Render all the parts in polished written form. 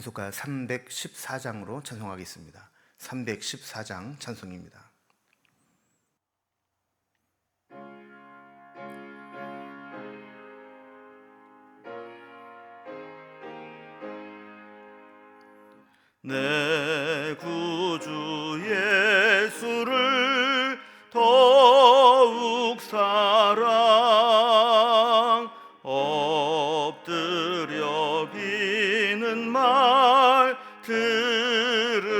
찬송가 314장으로 찬송하겠습니다. 314장 찬송입니다. 내 구주 예수를 더욱 사랑 엎드려 비는 말 들으소서.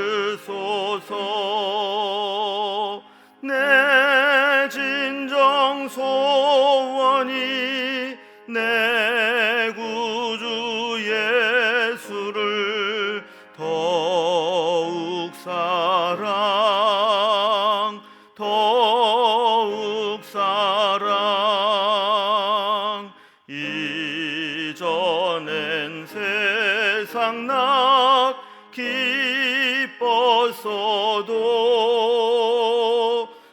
내 진정 소원이 내 구주 예수를 더욱 사랑 이전엔 세상 나 기뻤어도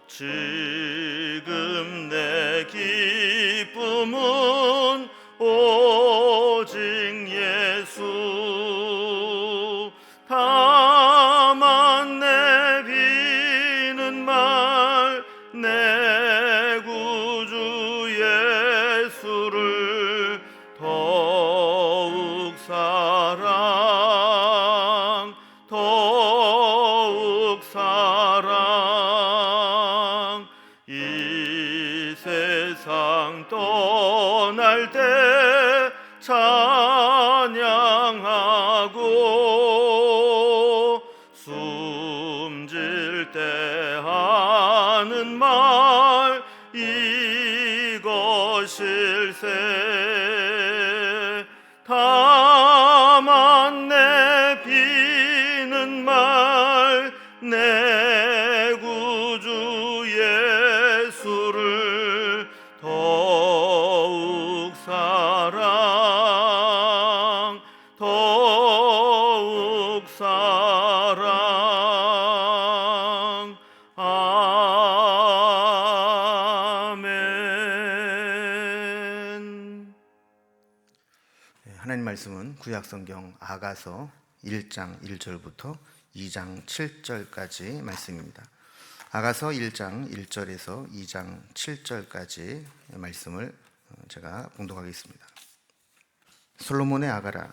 지금 내 기쁨은 오직 예수. 다만 내비는 말 내 구주 예수를 더욱 사랑 이 세상 떠날 때 찬양하고 숨질 때 하는 말 이것일세. 다만 내비는 말 내 구주 예수를 더욱 사랑 아멘. 하나님 말씀은 구약성경 아가서 1장 1절부터 2장 7절까지 말씀입니다. 아가서 1장 1절에서 2장 7절까지 말씀을 제가 봉독하겠습니다. 솔로몬의 아가라,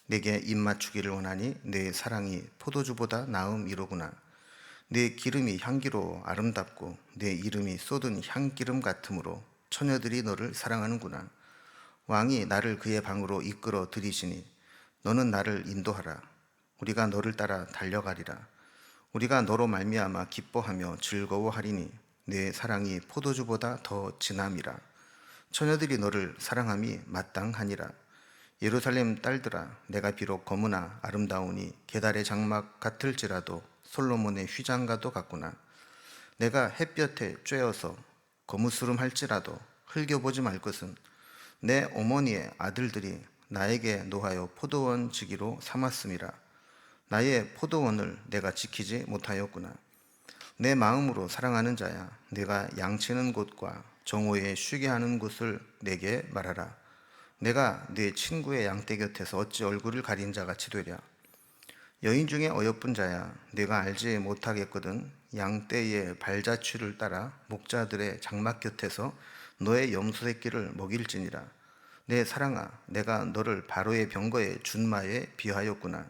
내게 입맞추기를 원하니 내 사랑이 포도주보다 나음이로구나. 내 기름이 향기로 아름답고 내 이름이 쏟은 향기름 같으므로 처녀들이 너를 사랑하는구나. 왕이 나를 그의 방으로 이끌어 들이시니 너는 나를 인도하라. 우리가 너를 따라 달려가리라. 우리가 너로 말미암아 기뻐하며 즐거워하리니 내 사랑이 포도주보다 더 진함이라. 처녀들이 너를 사랑함이 마땅하니라. 예루살렘 딸들아, 내가 비록 검으나 아름다우니 게달의 장막 같을지라도 솔로몬의 휘장과도 같구나. 내가 햇볕에 쬐어서 거무스름할지라도 흘겨보지 말 것은 내 어머니의 아들들이 나에게 노하여 포도원 지기로 삼았음이라. 나의 포도원을 내가 지키지 못하였구나. 내 마음으로 사랑하는 자야, 내가 양치는 곳과 정오에 쉬게 하는 곳을 내게 말하라. 내가 네 친구의 양떼 곁에서 어찌 얼굴을 가린 자같이 되랴. 여인 중에 어여쁜 자야, 내가 알지 못하겠거든. 양떼의 발자취를 따라 목자들의 장막 곁에서 너의 염소 새끼를 먹일지니라. 내 사랑아, 내가 너를 바로의 병거의 준마에 비하였구나.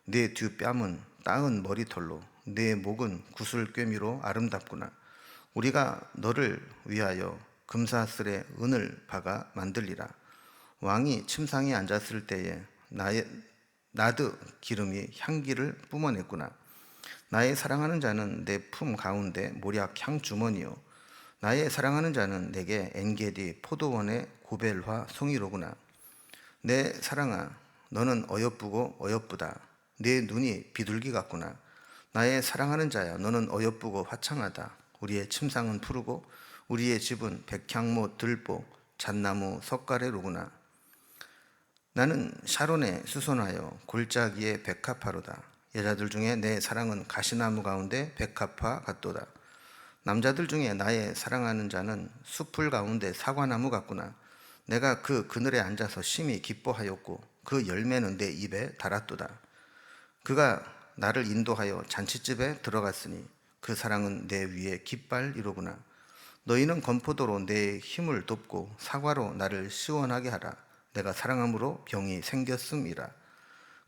내 뒷뺨은 따은 머리털로 내 목은 구슬꿰미로 아름답구나. 우리가 너를 위하여 금사슬에 은을 박아 만들리라. 왕이 침상에 앉았을 때에 나드 기름이 향기를 뿜어냈구나. 나의 사랑하는 자는 내 품 가운데 모략 향 주머니요, 나의 사랑하는 자는 내게 엔게디 포도원의 고벨화 송이로구나. 내 사랑아, 너는 어여쁘고 어여쁘다. 내 눈이 비둘기 같구나. 나의 사랑하는 자야, 너는 어여쁘고 화창하다. 우리의 침상은 푸르고 우리의 집은 백향모 들보 잣나무 석가래로구나. 나는 샤론에 수선하여 골짜기에 백합화로다. 여자들 중에 내 사랑은 가시나무 가운데 백합화 같도다. 남자들 중에 나의 사랑하는 자는 숲풀 가운데 사과나무 같구나. 내가 그 그늘에 앉아서 심히 기뻐하였고 그 열매는 내 입에 달았도다. 그가 나를 인도하여 잔치집에 들어갔으니 그 사랑은 내 위에 깃발이로구나. 너희는 건포도로 내 힘을 돕고 사과로 나를 시원하게 하라. 내가 사랑함으로 병이 생겼음이라.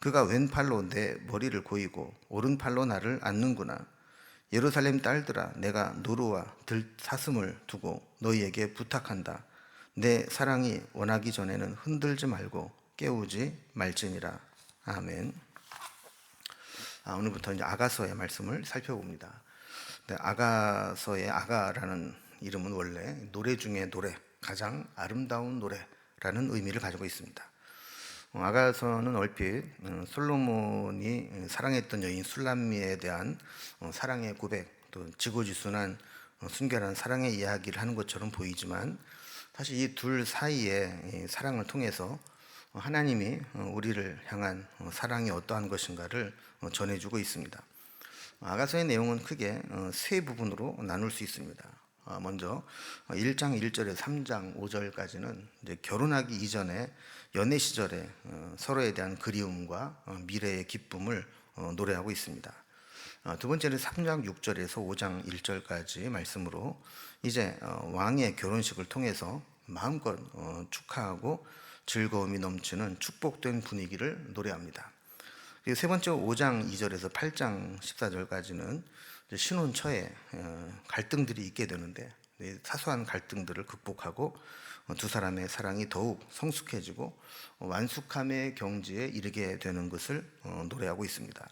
그가 왼팔로 내 머리를 고이고 오른팔로 나를 안는구나. 예루살렘 딸들아, 내가 노루와 들사슴을 두고 너희에게 부탁한다. 내 사랑이 원하기 전에는 흔들지 말고 깨우지 말지니라. 아멘. 오늘부터 이제 아가서의 말씀을 살펴봅니다. 아가서의 아가라는 이름은 원래 노래 중에 노래, 가장 아름다운 노래라는 의미를 가지고 있습니다. 아가서는 얼핏 솔로몬이 사랑했던 여인 술람미에 대한 사랑의 고백, 또 지고지순한 순결한 사랑의 이야기를 하는 것처럼 보이지만, 사실 이 둘 사이의 사랑을 통해서 하나님이 우리를 향한 사랑이 어떠한 것인가를 전해주고 있습니다. 아가서의 내용은 크게 세 부분으로 나눌 수 있습니다. 먼저 1장 1절에서 3장 5절까지는 이제 결혼하기 이전에 연애 시절에 서로에 대한 그리움과 미래의 기쁨을 노래하고 있습니다. 두 번째는 3장 6절에서 5장 1절까지 말씀으로 이제 왕의 결혼식을 통해서 마음껏 축하하고 즐거움이 넘치는 축복된 분위기를 노래합니다. 그리고 세 번째 5장 2절에서 8장 14절까지는 신혼 초에 갈등들이 있게 되는데, 사소한 갈등들을 극복하고 두 사람의 사랑이 더욱 성숙해지고 완숙함의 경지에 이르게 되는 것을 노래하고 있습니다.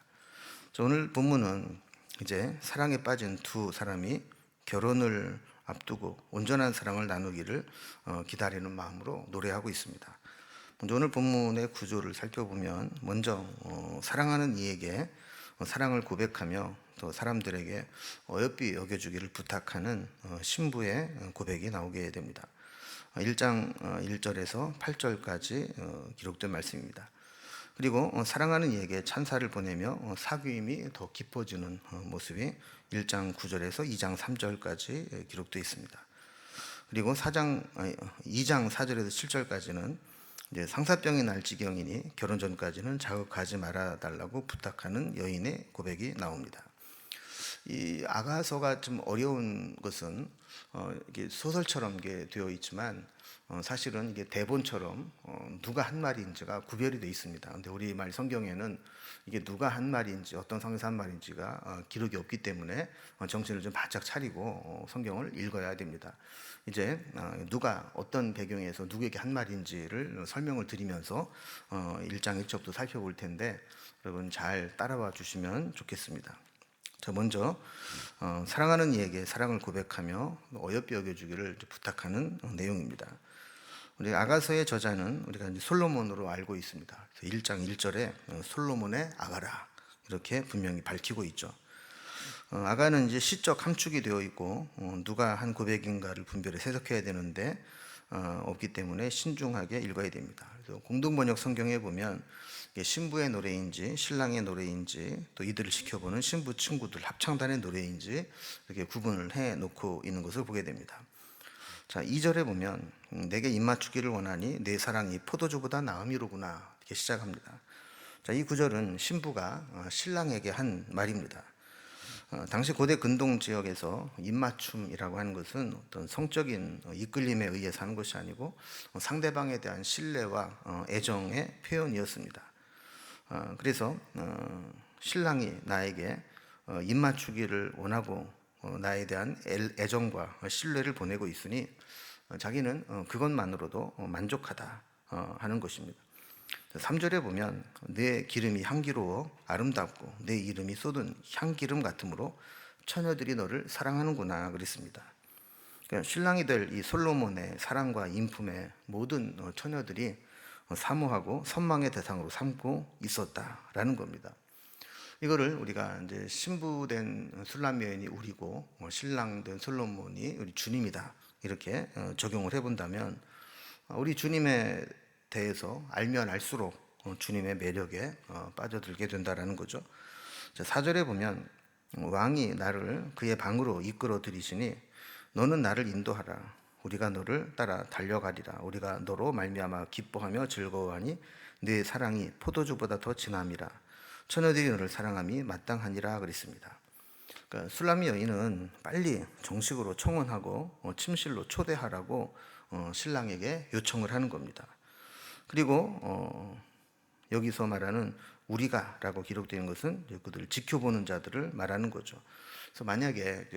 오늘 본문은 이제 사랑에 빠진 두 사람이 결혼을 앞두고 온전한 사랑을 나누기를 기다리는 마음으로 노래하고 있습니다. 먼저 오늘 본문의 구조를 살펴보면, 먼저 사랑하는 이에게 사랑을 고백하며 또 사람들에게 어여삐 여겨주기를 부탁하는 신부의 고백이 나오게 됩니다. 1장 1절에서 8절까지 기록된 말씀입니다. 그리고 사랑하는 이에게 찬사를 보내며 사귐이 더 깊어지는 모습이 1장 9절에서 2장 3절까지 기록되어 있습니다. 그리고 2장 4절에서 7절까지는 이제 상사병이 날 지경이니 결혼 전까지는 자극하지 말아달라고 부탁하는 여인의 고백이 나옵니다. 이 아가서가 좀 어려운 것은 이게 소설처럼 이게 되어 있지만 사실은 이게 대본처럼 누가 한 말인지가 구별이 되어 있습니다. 근데 우리말 성경에는 이게 누가 한 말인지, 어떤 상에서 한 말인지가 기록이 없기 때문에 정신을 좀 바짝 차리고 성경을 읽어야 됩니다. 이제 누가 어떤 배경에서 누구에게 한 말인지를 설명을 드리면서 1장 1절부터 살펴볼 텐데, 여러분 잘 따라와 주시면 좋겠습니다. 자, 먼저 사랑하는 이에게 사랑을 고백하며 어여삐 여겨주기를 부탁하는 내용입니다. 우리 아가서의 저자는 우리가 이제 솔로몬으로 알고 있습니다. 1장 1절에 솔로몬의 아가라 이렇게 분명히 밝히고 있죠. 아가는 이제 시적 함축이 되어 있고 누가 한 고백인가를 분별해 해석해야 되는데 없기 때문에 신중하게 읽어야 됩니다. 그래서 공동번역 성경에 보면 신부의 노래인지 신랑의 노래인지 또 이들을 지켜보는 신부 친구들 합창단의 노래인지 이렇게 구분을 해 놓고 있는 것을 보게 됩니다. 자, 2절에 보면 내게 입맞추기를 원하니 내 사랑이 포도주보다 나음이로구나 이렇게 시작합니다. 자, 이 구절은 신부가 신랑에게 한 말입니다. 당시 고대 근동 지역에서 입맞춤이라고 하는 것은 어떤 성적인 이끌림에 의해서 하는 것이 아니고 상대방에 대한 신뢰와 애정의 표현이었습니다. 그래서 신랑이 나에게 입맞추기를 원하고 나에 대한 애정과 신뢰를 보내고 있으니 자기는 그것만으로도 만족하다 하는 것입니다. 3절에 보면 내 기름이 향기로워 아름답고 내 이름이 쏟은 향기름 같으므로 처녀들이 너를 사랑하는구나 그랬습니다. 그러니까 신랑이 될 이 솔로몬의 사랑과 인품에 모든 처녀들이 사모하고 선망의 대상으로 삼고 있었다라는 겁니다. 이거를 우리가 이제 신부된 술람 여인이 우리고 신랑된 솔로몬이 우리 주님이다 이렇게 적용을 해본다면, 우리 주님에 대해서 알면 알수록 주님의 매력에 빠져들게 된다라는 거죠. 4절에 보면 왕이 나를 그의 방으로 이끌어 들이시니 너는 나를 인도하라. 우리가 너를 따라 달려가리라. 우리가 너로 말미암아 기뻐하며 즐거워하니 내 사랑이 포도주보다 더 진함이라. 처녀들이 너를 사랑함이 마땅하니라 그랬습니다. 그러니까 술람미 여인은 빨리 정식으로 청혼하고 침실로 초대하라고 신랑에게 요청을 하는 겁니다. 그리고 여기서 말하는 우리가라고 기록되는 것은 그들을 지켜보는 자들을 말하는 거죠. 그래서 만약에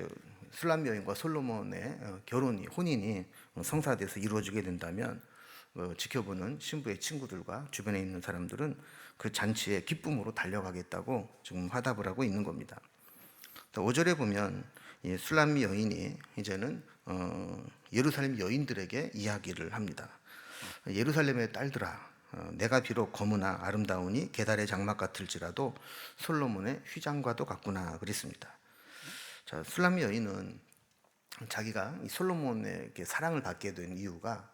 술람미 여인과 솔로몬의 혼인이 성사돼서 이루어지게 된다면 지켜보는 신부의 친구들과 주변에 있는 사람들은 그 잔치에 기쁨으로 달려가겠다고 지금 화답을 하고 있는 겁니다. 5절에 보면 이 술람미 여인이 이제는 예루살렘 여인들에게 이야기를 합니다. 예루살렘의 딸들아, 내가 비록 검으나 아름다우니 게달의 장막 같을지라도 솔로몬의 휘장과도 같구나 그랬습니다. 자, 술람미 여인은 자기가 이 솔로몬에게 사랑을 받게 된 이유가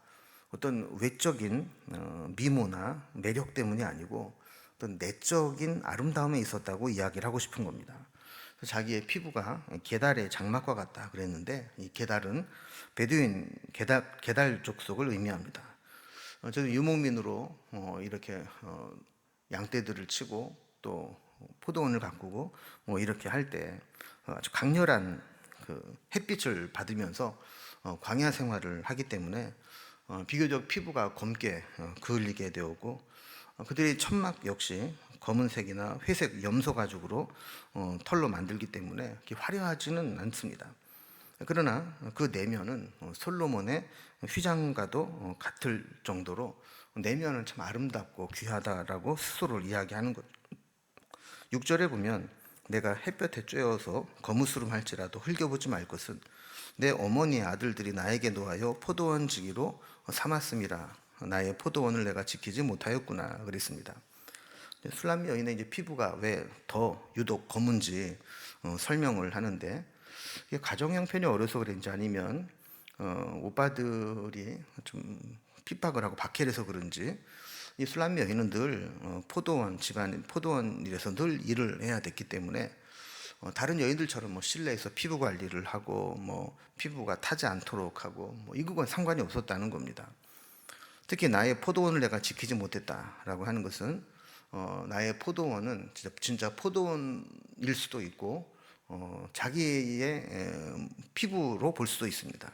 어떤 외적인 미모나 매력 때문이 아니고 어떤 내적인 아름다움에 있었다고 이야기를 하고 싶은 겁니다. 자기의 피부가 게달의 장막과 같다 그랬는데, 이 게달은 베두인 게달 족속을 의미합니다. 저도 유목민으로 이렇게 양떼들을 치고 또 포도원을 가꾸고 이렇게 할 때 아주 강렬한 그 햇빛을 받으면서 광야 생활을 하기 때문에 비교적 피부가 검게 그을리게 되었고, 그들의 천막 역시 검은색이나 회색 염소 가죽으로 털로 만들기 때문에 이렇게 화려하지는 않습니다. 그러나 그 내면은 솔로몬의 휘장과도 같을 정도로 내면은 참 아름답고 귀하다라고 스스로를 이야기하는 것. 6절에 보면 내가 햇볕에 쬐어서 거무스름할지라도 흘겨보지 말 것은 내 어머니의 아들들이 나에게 노하여 포도원 지기로 삼았음이라. 나의 포도원을 내가 지키지 못하였구나 그랬습니다. 술람미 여인의 이제 피부가 왜 더 유독 검은지 설명을 하는데, 이게 가정 형편이 어려서 그런지 아니면 오빠들이 좀 핍박을 하고 박해를 해서 그런지 이 술람미 여인은 늘 포도원 집안 포도원 일에서 늘 일을 해야 됐기 때문에 다른 여인들처럼 실내에서 피부 관리를 하고 피부가 타지 않도록 하고 이건 상관이 없었다는 겁니다. 특히 나의 포도원을 내가 지키지 못했다라고 하는 것은 나의 포도원은 진짜 포도원일 수도 있고 자기의 피부로 볼 수도 있습니다.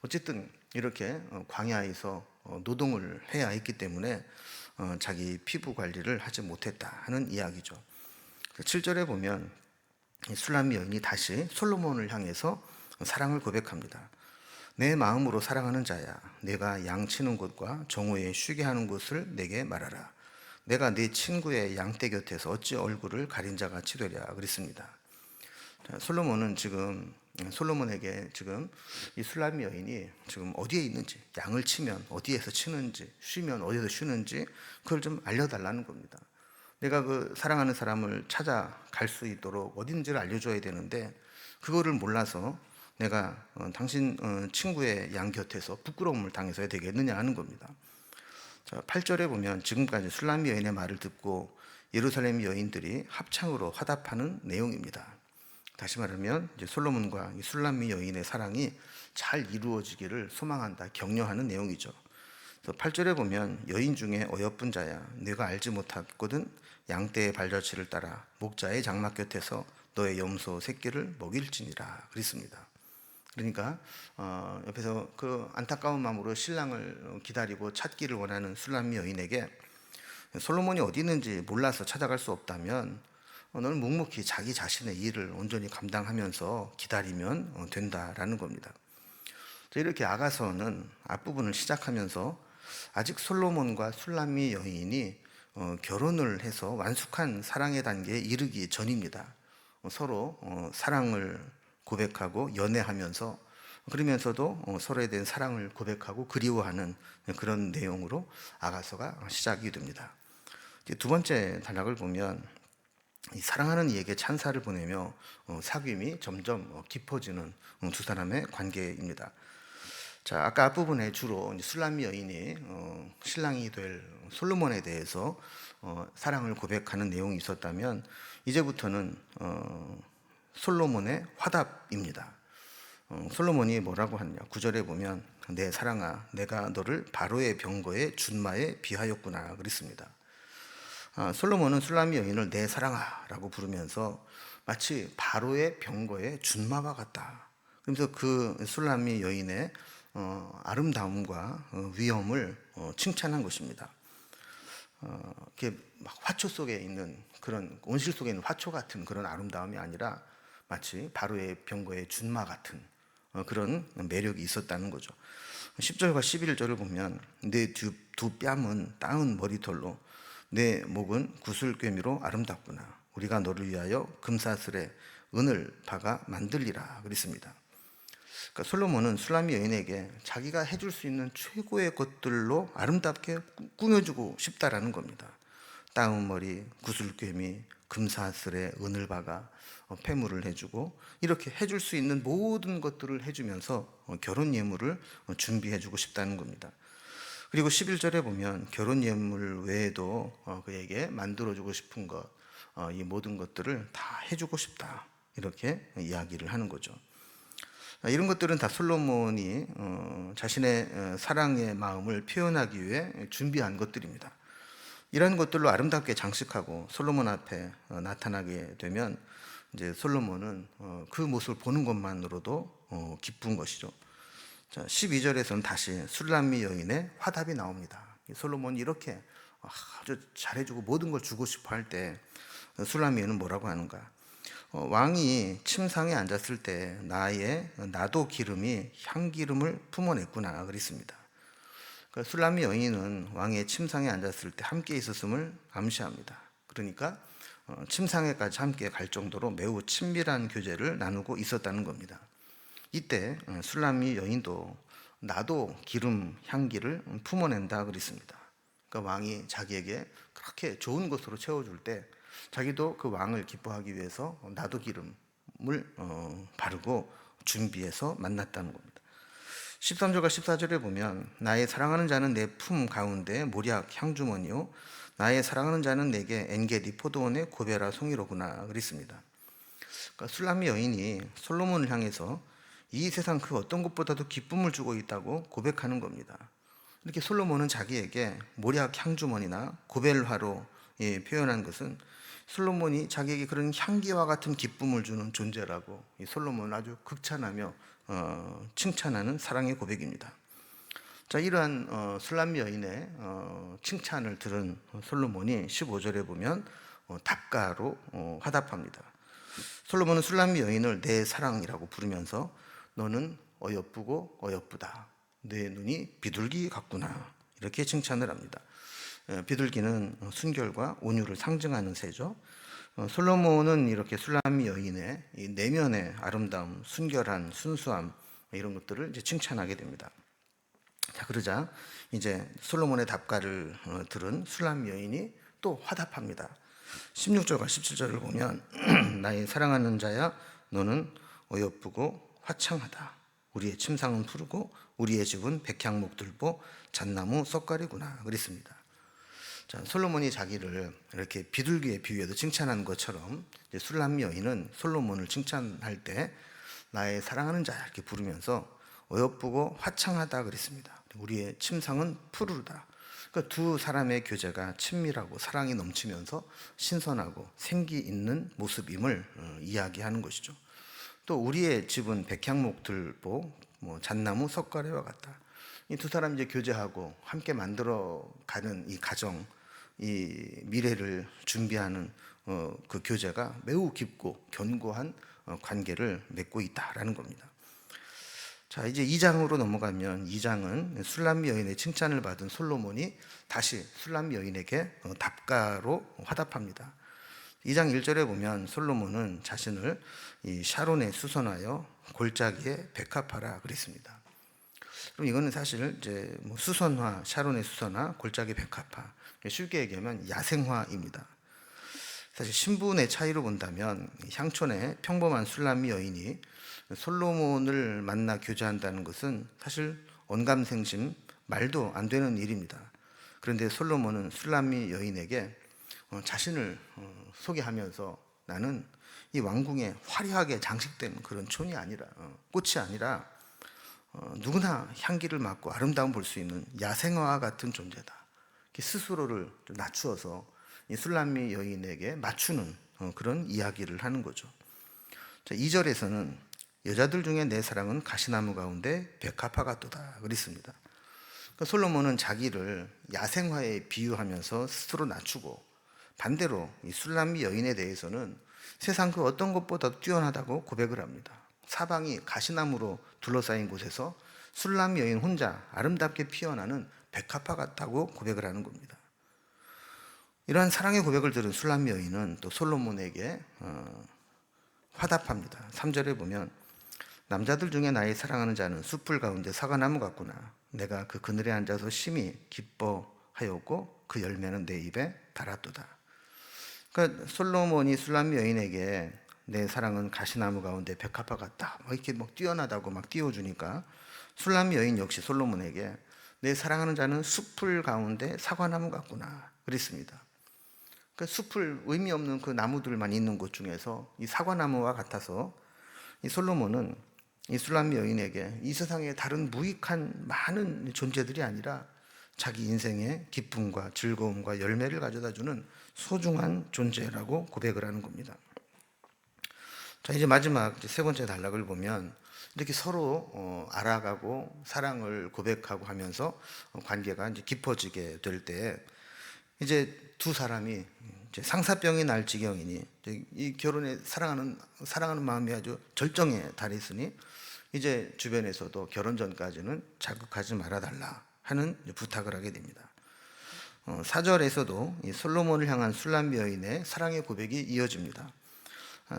어쨌든 이렇게 광야에서 노동을 해야 했기 때문에 자기 피부 관리를 하지 못했다 하는 이야기죠. 7절에 보면 술람미 여인이 다시 솔로몬을 향해서 사랑을 고백합니다. 내 마음으로 사랑하는 자야, 내가 양치는 곳과 정오에 쉬게 하는 곳을 내게 말하라. 내가 네 친구의 양떼 곁에서 어찌 얼굴을 가린 자같이 되랴 그랬습니다. 솔로몬은 지금 솔로몬에게 지금 이 술람미 여인이 지금 어디에 있는지, 양을 치면 어디에서 치는지, 쉬면 어디에서 쉬는지 그걸 좀 알려달라는 겁니다. 내가 그 사랑하는 사람을 찾아갈 수 있도록 어딘지를 알려줘야 되는데 그거를 몰라서 내가 당신 친구의 양 곁에서 부끄러움을 당해서야 되겠느냐 하는 겁니다. 자, 8절에 보면 지금까지 술람미 여인의 말을 듣고 예루살렘 여인들이 합창으로 화답하는 내용입니다. 다시 말하면 이제 솔로몬과 이 술람미 여인의 사랑이 잘 이루어지기를 소망한다, 격려하는 내용이죠. 8절에 보면 여인 중에 어여쁜 자야, 내가 알지 못하거든 양떼의 발자취를 따라 목자의 장막 곁에서 너의 염소 새끼를 먹일지니라 그랬습니다. 그러니까 옆에서 그 안타까운 마음으로 신랑을 기다리고 찾기를 원하는 술람미 여인에게 솔로몬이 어디 있는지 몰라서 찾아갈 수 없다면 너는 묵묵히 자기 자신의 일을 온전히 감당하면서 기다리면 된다라는 겁니다. 이렇게 아가서는 앞부분을 시작하면서 아직 솔로몬과 술람미 여인이 결혼을 해서 완숙한 사랑의 단계에 이르기 전입니다. 서로 사랑을 고백하고 연애하면서 그러면서도 서로에 대한 사랑을 고백하고 그리워하는 그런 내용으로 아가서가 시작이 됩니다. 두 번째 단락을 보면 사랑하는 이에게 찬사를 보내며 사귐이 점점 깊어지는 두 사람의 관계입니다. 자, 아까 앞부분에 주로 술람미 여인이 신랑이 될 솔로몬에 대해서 사랑을 고백하는 내용이 있었다면 이제부터는 솔로몬의 화답입니다. 솔로몬이 뭐라고 하느냐, 9절에 보면 내 사랑아, 내가 너를 바로의 병거의 준마에 비하였구나 그랬습니다. 솔로몬은 술람미 여인을 내 사랑아라고 부르면서 마치 바로의 병거의 준마와 같다. 그러면서 그 술람미 여인의 아름다움과 위엄을 칭찬한 것입니다. 이렇게 막 화초 속에 있는 그런 온실 속에 있는 화초 같은 그런 아름다움이 아니라 마치 바로의 병거의 준마 같은 그런 매력이 있었다는 거죠. 10절과 11절을 보면 내 두 뺨은 따은 머리털로 내 목은 구슬꿰미로 아름답구나. 우리가 너를 위하여 금사슬에 은을 박아 만들리라 그랬습니다. 그러니까 솔로몬은 술람미 여인에게 자기가 해줄 수 있는 최고의 것들로 아름답게 꾸며주고 싶다라는 겁니다. 따은 머리, 구슬꿰미, 금사슬에 은을 박아 폐물을 해주고 이렇게 해줄 수 있는 모든 것들을 해주면서 결혼 예물을 준비해주고 싶다는 겁니다. 그리고 11절에 보면 결혼 예물 외에도 그에게 만들어주고 싶은 것, 이 모든 것들을 다 해주고 싶다 이렇게 이야기를 하는 거죠. 이런 것들은 다 솔로몬이 자신의 사랑의 마음을 표현하기 위해 준비한 것들입니다. 이런 것들로 아름답게 장식하고 솔로몬 앞에 나타나게 되면 이제 솔로몬은 그 모습을 보는 것만으로도 기쁜 것이죠. 자, 12절에서는 다시 술람미 여인의 화답이 나옵니다. 솔로몬이 이렇게 아주 잘해주고 모든 걸 주고 싶어 할 때 술람미 여인은 뭐라고 하는가? 왕이 침상에 앉았을 때 나도 기름이 향기름을 품어냈구나 그랬습니다. 그러니까 술람미 여인은 왕의 침상에 앉았을 때 함께 있었음을 암시합니다. 그러니까 침상에까지 함께 갈 정도로 매우 친밀한 교제를 나누고 있었다는 겁니다. 이때 술람미 여인도 나도 기름 향기를 품어낸다 그랬습니다. 그러니까 왕이 자기에게 그렇게 좋은 것으로 채워줄 때 자기도 그 왕을 기뻐하기 위해서 나도 기름을 바르고 준비해서 만났다는 겁니다. 13절과 14절에 보면 나의 사랑하는 자는 내 품 가운데 모략 향주머니요 나의 사랑하는 자는 내게 엔게디 포도원의 고베라 송이로구나 그랬습니다. 그러니까 술람미 여인이 솔로몬을 향해서 이 세상 그 어떤 것보다도 기쁨을 주고 있다고 고백하는 겁니다. 이렇게 솔로몬은 자기에게 모략 향주머니나 고벨화로 표현한 것은 솔로몬이 자기에게 그런 향기와 같은 기쁨을 주는 존재라고 이 솔로몬을 아주 극찬하며 칭찬하는 사랑의 고백입니다. 자, 이러한 술람미 여인의 칭찬을 들은 솔로몬이 15절에 보면 답가로 화답합니다. 솔로몬은 술람미 여인을 내 사랑이라고 부르면서 너는 어여쁘고 어여쁘다. 내 눈이 비둘기 같구나. 이렇게 칭찬을 합니다. 비둘기는 순결과 온유를 상징하는 새죠. 솔로몬은 이렇게 술람미 여인의 이 내면의 아름다움, 순결한 순수함 이런 것들을 이제 칭찬하게 됩니다. 자, 그러자 이제 솔로몬의 답가를 들은 술람미 여인이 또 화답합니다. 16절과 17절을 보면 나의 사랑하는 자야 너는 어여쁘고 화창하다. 우리의 침상은 푸르고 우리의 집은 백향목들보 잣나무 석가리구나 그랬습니다. 자, 솔로몬이 자기를 이렇게 비둘기에 비유해서 칭찬하는 것처럼 술람미 여인은 솔로몬을 칭찬할 때 나의 사랑하는 자 이렇게 부르면서 어여쁘고 화창하다 그랬습니다. 우리의 침상은 푸르르다. 그러니까 두 사람의 교제가 친밀하고 사랑이 넘치면서 신선하고 생기 있는 모습임을 이야기하는 것이죠. 또 우리의 집은 백향목들보 잣나무 석가래와 같다. 이 두 사람이 이제 교제하고 함께 만들어가는 이 가정, 이 미래를 준비하는 그 교제가 매우 깊고 견고한 관계를 맺고 있다라는 겁니다. 자, 이제 2장으로 넘어가면 2장은 술람미 여인의 칭찬을 받은 솔로몬이 다시 술람미 여인에게 답가로 화답합니다. 2장 1절에 보면 솔로몬은 자신을 이 샤론에 수선하여 골짜기에 백합하라 그랬습니다. 그럼 이거는 사실 이제 수선화, 샤론의 수선화, 골짜기 백합화. 쉽게 얘기하면 야생화입니다. 사실 신분의 차이로 본다면 향촌의 평범한 술람미 여인이 솔로몬을 만나 교제한다는 것은 사실 언감생심 말도 안 되는 일입니다. 그런데 솔로몬은 술람미 여인에게 자신을 소개하면서 나는 이 왕궁에 화려하게 장식된 그런 촌이 아니라 꽃이 아니라 누구나 향기를 맡고 아름다움 볼 수 있는 야생화 같은 존재다. 스스로를 좀 낮추어서 이 술람미 여인에게 맞추는 그런 이야기를 하는 거죠. 자, 2절에서는 여자들 중에 내 사랑은 가시나무 가운데 백합화 같도다 그랬습니다. 그러니까 솔로몬은 자기를 야생화에 비유하면서 스스로 낮추고, 반대로 이 술람미 여인에 대해서는 세상 그 어떤 것보다도 뛰어나다고 고백을 합니다. 사방이 가시나무로 둘러싸인 곳에서 술람미 여인 혼자 아름답게 피어나는 백합화 같다고 고백을 하는 겁니다. 이러한 사랑의 고백을 들은 술람미 여인은 또 솔로몬에게 화답합니다. 3절에 보면 남자들 중에 나의 사랑하는 자는 숲풀 가운데 사과나무 같구나. 내가 그 그늘에 앉아서 심히 기뻐하였고 그 열매는 내 입에 달았도다. 그러니까 솔로몬이 술람미 여인에게 내 사랑은 가시나무 가운데 백합화 같다, 이렇게 막 뛰어나다고 막 띄워주니까 술람미 여인 역시 솔로몬에게 내 사랑하는 자는 숲풀 가운데 사과나무 같구나 그랬습니다. 그러니까 숲을 의미 없는 그 나무들만 있는 곳 중에서 이 사과나무와 같아서 이 솔로몬은 이 술람미 여인에게 이 세상에 다른 무익한 많은 존재들이 아니라 자기 인생의 기쁨과 즐거움과 열매를 가져다주는 소중한 존재라고 고백을 하는 겁니다. 자, 이제 마지막 세 번째 단락을 보면 이렇게 서로 알아가고 사랑을 고백하고 하면서 관계가 이제 깊어지게 될 때 이제 두 사람이 이제 상사병이 날 지경이니 이 결혼에 사랑하는 마음이 아주 절정에 달했으니 이제 주변에서도 결혼 전까지는 자극하지 말아달라 하는 부탁을 하게 됩니다. 4절에서도 이 솔로몬을 향한 술람미 여인의 사랑의 고백이 이어집니다.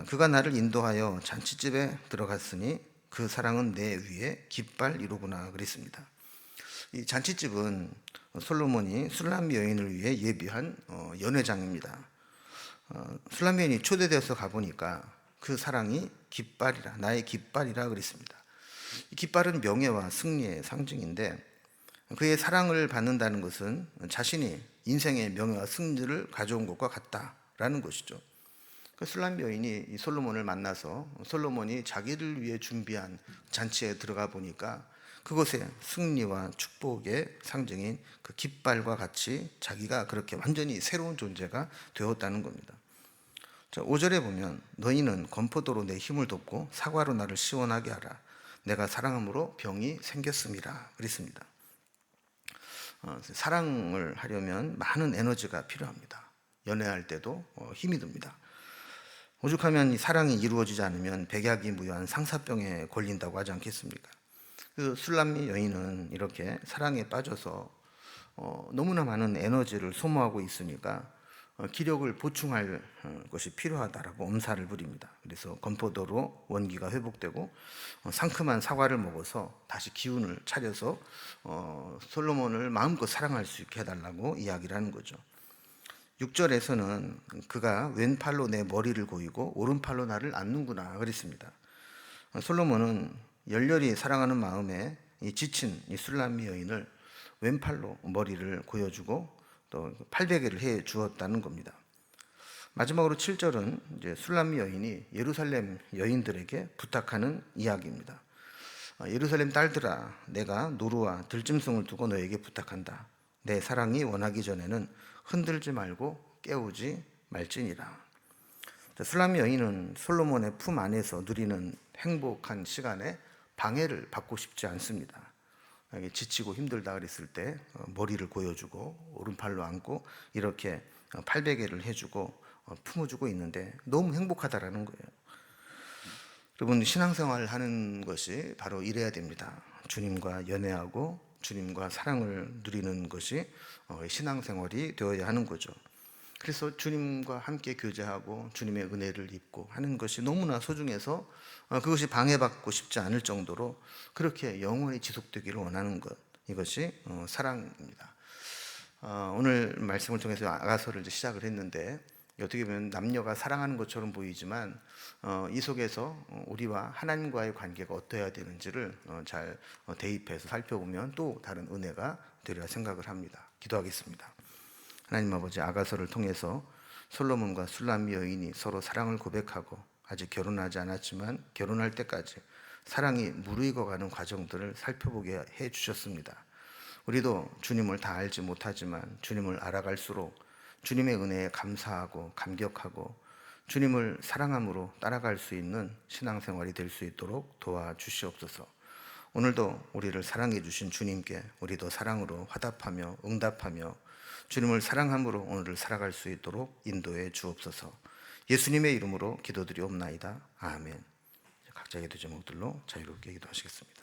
그가 나를 인도하여 잔치집에 들어갔으니 그 사랑은 내 위에 깃발이로구나 그랬습니다. 이 잔치집은 솔로몬이 술람미 여인을 위해 예비한 연회장입니다. 술람미 여인이 초대되어서 가보니까 그 사랑이 깃발이라, 나의 깃발이라 그랬습니다. 이 깃발은 명예와 승리의 상징인데 그의 사랑을 받는다는 것은 자신이 인생의 명예와 승리를 가져온 것과 같다라는 것이죠. 그 술람미 여인이 이 솔로몬을 만나서 솔로몬이 자기를 위해 준비한 잔치에 들어가 보니까 그곳에 승리와 축복의 상징인 그 깃발과 같이 자기가 그렇게 완전히 새로운 존재가 되었다는 겁니다. 자, 5절에 보면 너희는 건포도로 내 힘을 돕고 사과로 나를 시원하게 하라. 내가 사랑함으로 병이 생겼음이라 그랬습니다. 사랑을 하려면 많은 에너지가 필요합니다. 연애할 때도 힘이 듭니다. 오죽하면 이 사랑이 이루어지지 않으면 백약이 무효한 상사병에 걸린다고 하지 않겠습니까? 그 술람미 여인은 이렇게 사랑에 빠져서 너무나 많은 에너지를 소모하고 있으니까 기력을 보충할 것이 필요하다라고 엄살을 부립니다. 그래서 건포도로 원기가 회복되고 상큼한 사과를 먹어서 다시 기운을 차려서 솔로몬을 마음껏 사랑할 수 있게 해달라고 이야기를 하는 거죠. 6절에서는 그가 왼팔로 내 머리를 고이고 오른팔로 나를 안는구나 그랬습니다. 솔로몬은 열렬히 사랑하는 마음에 이 지친 이 술람미 여인을 왼팔로 머리를 고여주고 또 팔베개를 해 주었다는 겁니다. 마지막으로 7절은 이제 술람미 여인이 예루살렘 여인들에게 부탁하는 이야기입니다. 예루살렘 딸들아, 내가 노루와 들짐승을 두고 너에게 부탁한다. 내 사랑이 원하기 전에는 흔들지 말고 깨우지 말지니라. 술람미 여인은 솔로몬의 품 안에서 누리는 행복한 시간에 방해를 받고 싶지 않습니다. 지치고 힘들다 그랬을 때 머리를 고여주고 오른팔로 안고 이렇게 팔베개를 해주고 품어주고 있는데 너무 행복하다라는 거예요. 여러분, 신앙생활을 하는 것이 바로 이래야 됩니다. 주님과 연애하고 주님과 사랑을 누리는 것이 신앙생활이 되어야 하는 거죠. 그래서 주님과 함께 교제하고 주님의 은혜를 입고 하는 것이 너무나 소중해서 그것이 방해받고 싶지 않을 정도로 그렇게 영원히 지속되기를 원하는 것, 이것이 사랑입니다. 오늘 말씀을 통해서 아가서를 시작을 했는데 어떻게 보면 남녀가 사랑하는 것처럼 보이지만 이 속에서 우리와 하나님과의 관계가 어떠해야 되는지를 잘 대입해서 살펴보면 또 다른 은혜가 되리라 생각을 합니다. 기도하겠습니다. 하나님 아버지, 아가서를 통해서 솔로몬과 술람미 여인이 서로 사랑을 고백하고 아직 결혼하지 않았지만 결혼할 때까지 사랑이 무르익어가는 과정들을 살펴보게 해주셨습니다. 우리도 주님을 다 알지 못하지만 주님을 알아갈수록 주님의 은혜에 감사하고 감격하고 주님을 사랑함으로 따라갈 수 있는 신앙생활이 될 수 있도록 도와주시옵소서. 오늘도 우리를 사랑해 주신 주님께 우리도 사랑으로 화답하며 응답하며 주님을 사랑함으로 오늘을 살아갈 수 있도록 인도해 주옵소서. 예수님의 이름으로 기도드리옵나이다. 아멘. 각자 기도 제목들로 자유롭게 기도하시겠습니다.